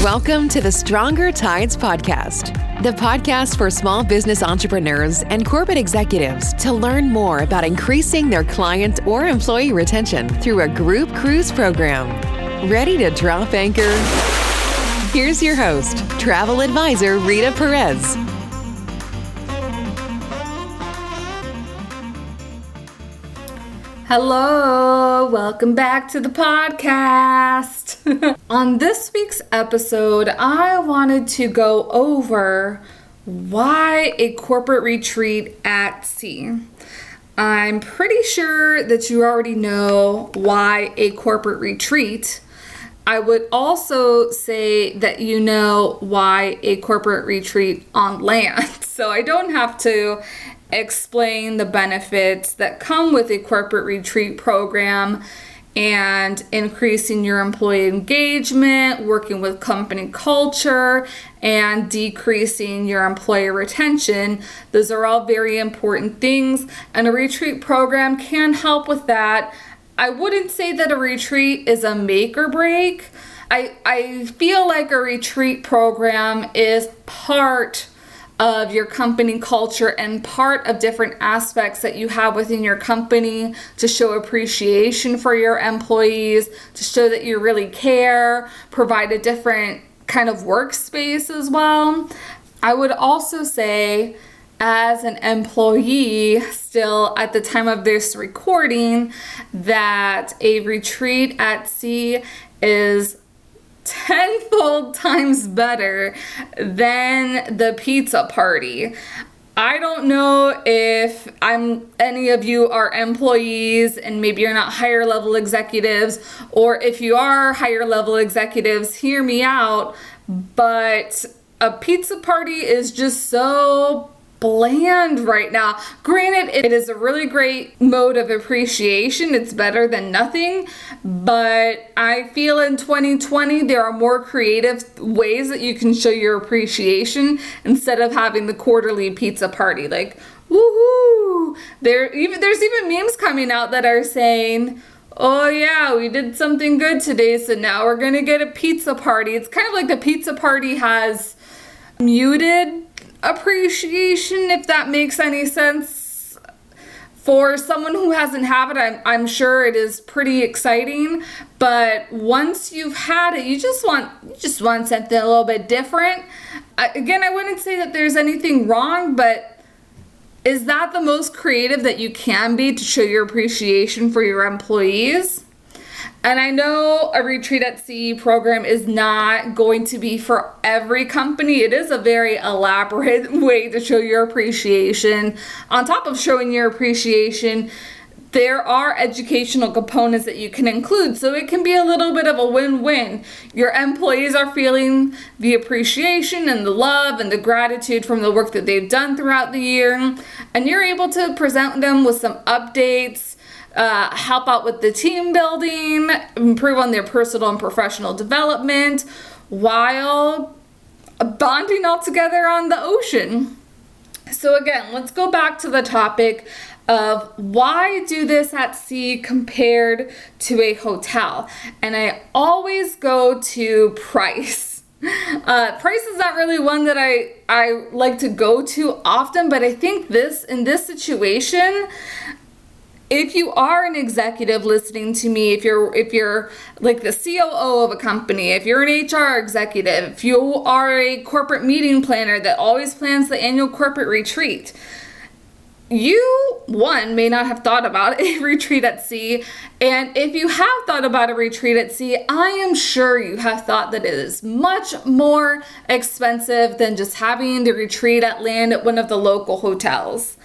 Welcome to the Stronger Tides Podcast, the podcast for small business entrepreneurs and corporate executives to learn more about increasing their client or employee retention through a group cruise program. Ready to drop anchor? Here's your host, travel advisor Rita Perez. Hello, welcome back to the podcast. On this week's episode, I wanted to go over why a corporate retreat at sea. I'm pretty sure that you already know why a corporate retreat. I would also say that you know why a corporate retreat on land. So I don't have to explain the benefits that come with a corporate retreat program and increasing your employee engagement, working with company culture, and decreasing your employee retention. Those are all very important things, and a retreat program can help with that. I wouldn't say that a retreat is a make or break. I feel like a retreat program is part of your company culture and part of different aspects that you have within your company to show appreciation for your employees, to show that you really care, provide a different kind of workspace as well. I would also say, as an employee still at the time of this recording, that a retreat at sea is tenfold times better than the pizza party. I don't know if any of you are employees and maybe you're not higher level executives, or if you are higher level executives, hear me out, but a pizza party is just so bland right now. Granted, it is a really great mode of appreciation. It's better than nothing, but I feel in 2020 there are more creative ways that you can show your appreciation instead of having the quarterly pizza party. Like, woohoo! There's even memes coming out that are saying, oh yeah, we did something good today, so now we're gonna get a pizza party. It's kind of like the pizza party has muted appreciation, if that makes any sense. For someone who hasn't had it, I'm sure it is pretty exciting, but once you've had it, you just want something a little bit different. Again, I wouldn't say that there's anything wrong, but is that the most creative that you can be to show your appreciation for your employees? And I know a retreat at sea program is not going to be for every company. It is a very elaborate way to show your appreciation. On top of showing your appreciation, there are educational components that you can include. So it can be a little bit of a win-win. Your employees are feeling the appreciation and the love and the gratitude from the work that they've done throughout the year. And you're able to present them with some updates, help out with the team building, improve on their personal and professional development while bonding all together on the ocean. So again, let's go back to the topic of why do this at sea compared to a hotel. And I always go to price. Price is not really one that I like to go to often, but I think in this situation, if you are an executive listening to me, if you're like the COO of a company, if you're an HR executive, if you are a corporate meeting planner that always plans the annual corporate retreat, you, one, may not have thought about a retreat at sea. And if you have thought about a retreat at sea, I am sure you have thought that it is much more expensive than just having the retreat at land at one of the local hotels.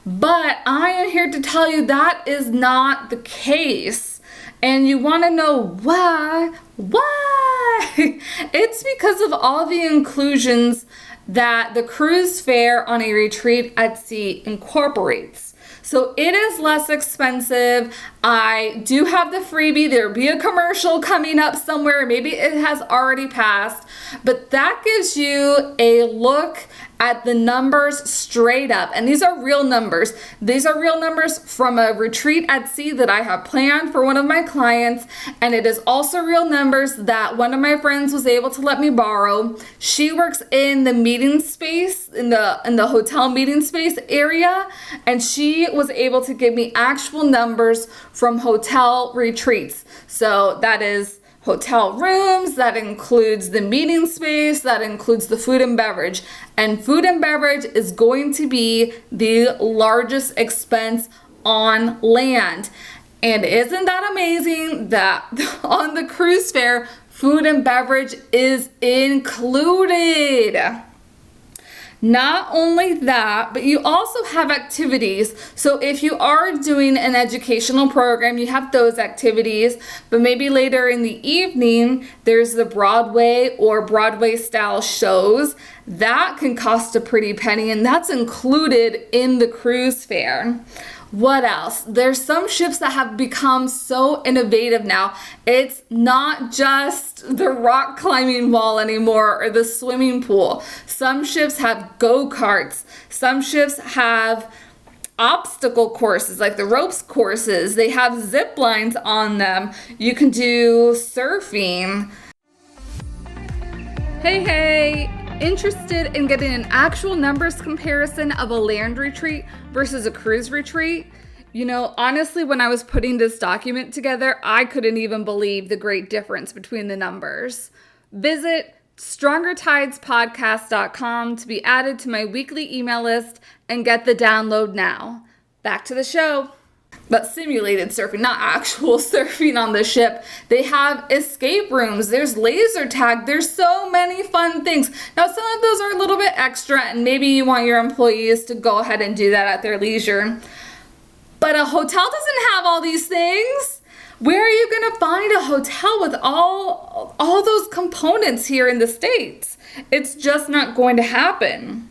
But I am here to tell you that is not the case. And you want to know why? Why? It's because of all the inclusions that the cruise fare on a retreat at sea incorporates. So it is less expensive. I do have the freebie. There'll be a commercial coming up somewhere. Maybe it has already passed. But that gives you a look at the numbers straight up. And these are real numbers. These are real numbers from a retreat at sea that I have planned for one of my clients. And it is also real numbers that one of my friends was able to let me borrow. She works in the meeting space, in the hotel meeting space area. And she was able to give me actual numbers from hotel retreats. So that is hotel rooms, that includes the meeting space, that includes the food and beverage. And food and beverage is going to be the largest expense on land. And isn't that amazing that on the cruise fare, food and beverage is included? Not only that, but you also have activities. So if you are doing an educational program, you have those activities, but maybe later in the evening, there's the Broadway or Broadway style shows. That can cost a pretty penny, and that's included in the cruise fare. What else? There's some ships that have become so innovative now. It's not just the rock climbing wall anymore or the swimming pool. Some ships have go-karts. Some ships have obstacle courses, like the ropes courses. They have zip lines on them. You can do surfing. Hey! Interested in getting an actual numbers comparison of a land retreat versus a cruise retreat? You know, honestly, when I was putting this document together, I couldn't even believe the great difference between the numbers. Visit StrongerTidesPodcast.com to be added to my weekly email list and get the download now. Back to the show. But simulated surfing, not actual surfing on the ship. They have escape rooms, there's laser tag, there's so many fun things. Now, some of those are a little bit extra, and maybe you want your employees to go ahead and do that at their leisure. But a hotel doesn't have all these things. Where are you gonna find a hotel with all those components here in the States? It's just not going to happen.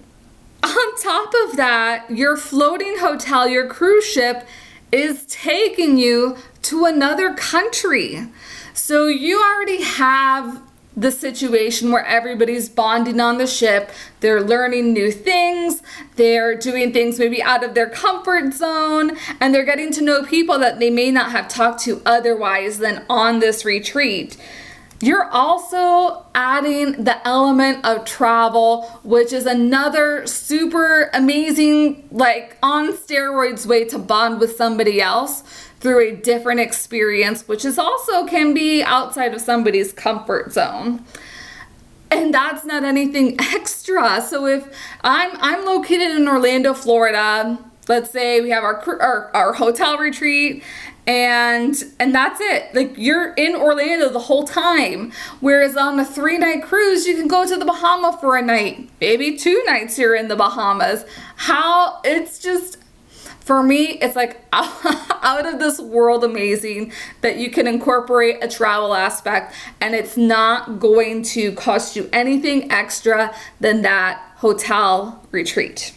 On top of that, your floating hotel, your cruise ship, is taking you to another country. So you already have the situation where everybody's bonding on the ship. They're learning new things. They're doing things maybe out of their comfort zone, and they're getting to know people that they may not have talked to otherwise than on this retreat. You're also adding the element of travel, which is another super amazing, like on steroids way to bond with somebody else through a different experience, which is also can be outside of somebody's comfort zone. And that's not anything extra. So if I'm located in Orlando, Florida, let's say we have our hotel retreat, and that's it. Like, you're in Orlando the whole time. Whereas on a 3-night cruise, you can go to the Bahamas for a night, maybe 2 nights you're in the Bahamas. It's just, for me, it's like out of this world amazing that you can incorporate a travel aspect, and it's not going to cost you anything extra than that hotel retreat.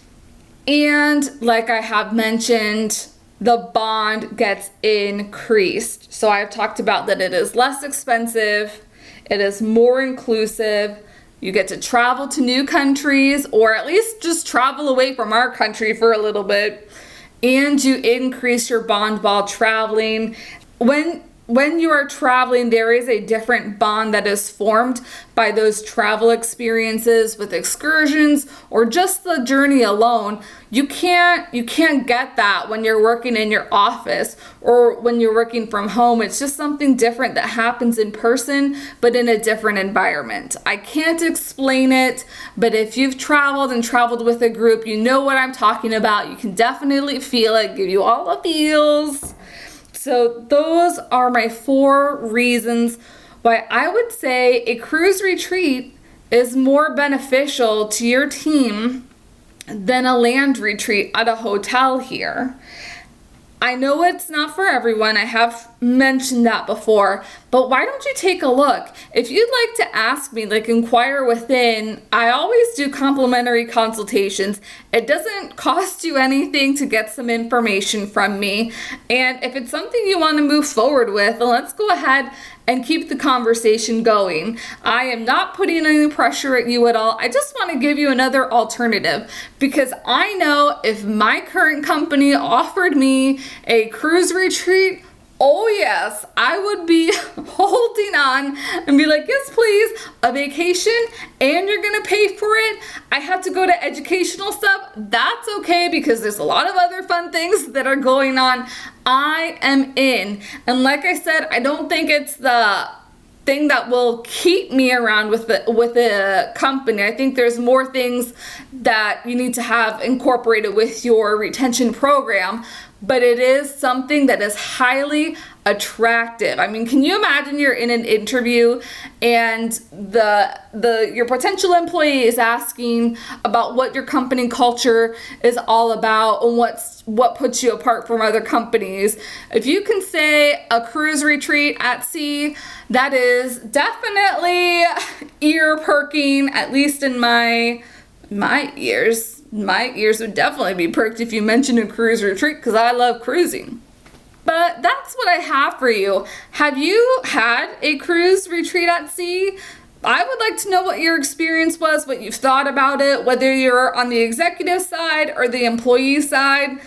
And like I have mentioned, the bond gets increased. So I've talked about that it is less expensive, it is more inclusive, you get to travel to new countries, or at least just travel away from our country for a little bit, and you increase your bond while traveling. When you are traveling, there is a different bond that is formed by those travel experiences with excursions or just the journey alone. You can't get that when you're working in your office or when you're working from home. It's just something different that happens in person, but in a different environment. I can't explain it, but if you've traveled with a group, you know what I'm talking about. You can definitely feel it, give you all the feels. So those are my 4 reasons why I would say a cruise retreat is more beneficial to your team than a land retreat at a hotel here. I know it's not for everyone. I have mentioned that before, but why don't you take a look? If you'd like to ask me, like inquire within, I always do complimentary consultations. It doesn't cost you anything to get some information from me. And if it's something you want to move forward with, then let's go ahead and keep the conversation going. I am not putting any pressure at you at all. I just want to give you another alternative, because I know if my current company offered me a cruise retreat, oh yes, I would be holding on and be like, yes, please, a vacation, and you're gonna pay for it. I have to go to educational stuff. That's okay, because there's a lot of other fun things that are going on. I am in. And like I said, I don't think it's the thing that will keep me around with the company. I think there's more things that you need to have incorporated with your retention program, but it is something that is highly attractive. I mean, can you imagine you're in an interview and your potential employee is asking about what your company culture is all about and what puts you apart from other companies? If you can say a cruise retreat at sea, that is definitely ear perking, at least in my ears. My ears would definitely be perked if you mentioned a cruise retreat, because I love cruising. But that's what I have for you. Have you had a cruise retreat at sea? I would like to know what your experience was, what you've thought about it, whether you're on the executive side or the employee side.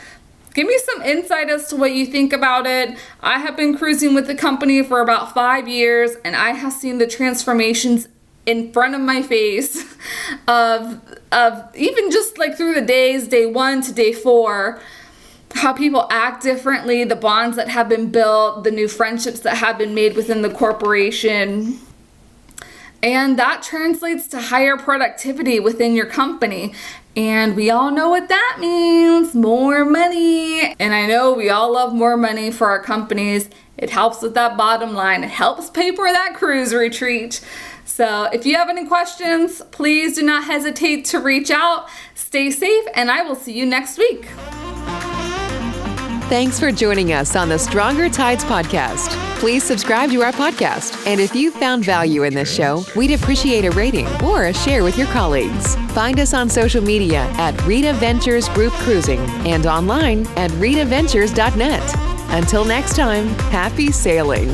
Give me some insight as to what you think about it. I have been cruising with the company for about 5 years, and I have seen the transformations in front of my face of even just like through the days, day 1 to day 4, how people act differently, the bonds that have been built, the new friendships that have been made within the corporation. And that translates to higher productivity within your company. And we all know what that means, more money. And I know we all love more money for our companies. It helps with that bottom line. It helps pay for that cruise retreat. So if you have any questions, please do not hesitate to reach out. Stay safe, and I will see you next week. Thanks for joining us on the Stronger Tides podcast. Please subscribe to our podcast. And if you found value in this show, we'd appreciate a rating or a share with your colleagues. Find us on social media at Rita Ventures Group Cruising and online at ritaventures.net. Until next time, happy sailing.